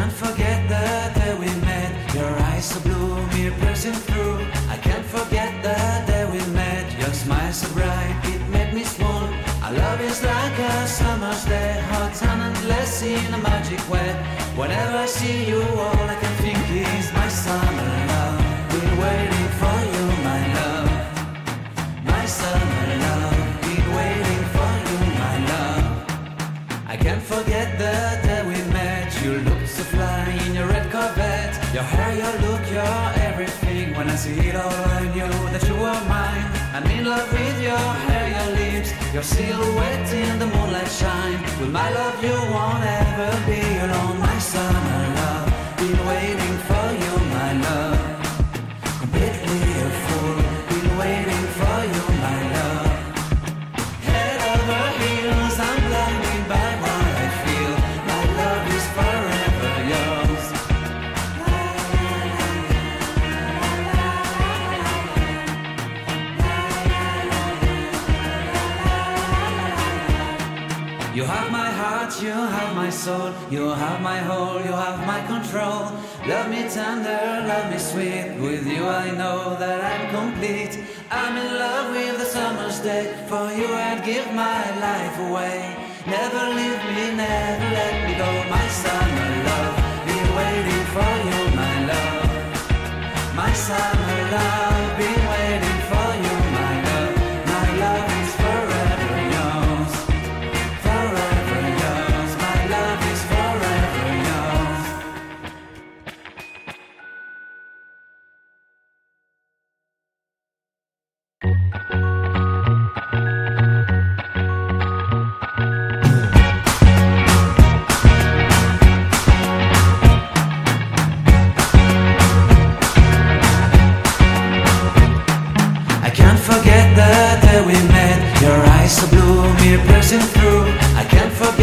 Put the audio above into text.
can't forget the day we met. Your eyes so blue, me piercing through. I can't forget the day we met. Your smile so bright, it made me swoon. Our love is like a summer's day, hot and endless in a magic way. Whenever I see you, all I can think is my summer love. Been waiting for you, my love. My summer love. Been waiting for you, my love. I can't forget the day we met. You looked so fly in your red Corvette. Your hair, your look, your everything. When I see it all, I knew that you were mine. I'm in love with your hair, your lips, your silhouette in the moonlight shine. With my love, you won't ever be alone. My summer love, been waiting for you, my love. Completely a fool, been waiting for you, my love. Head over heels, I'm blinded by what I feel. My love is forever yours. You have my heart, you have my soul, you have my whole, you have my control. Love me tender, love me sweet. With you I know that I'm complete. I'm in love with the summer's day. For you I'd give my life away. Never leave me, never let me go. My summer love, been waiting for you, my love. My summer love, been waiting for you, my love. My love is forever yours. Forever yours. My love is forever yours. I can't forget the day we met. Your eyes so blue, me piercing through. I can't forget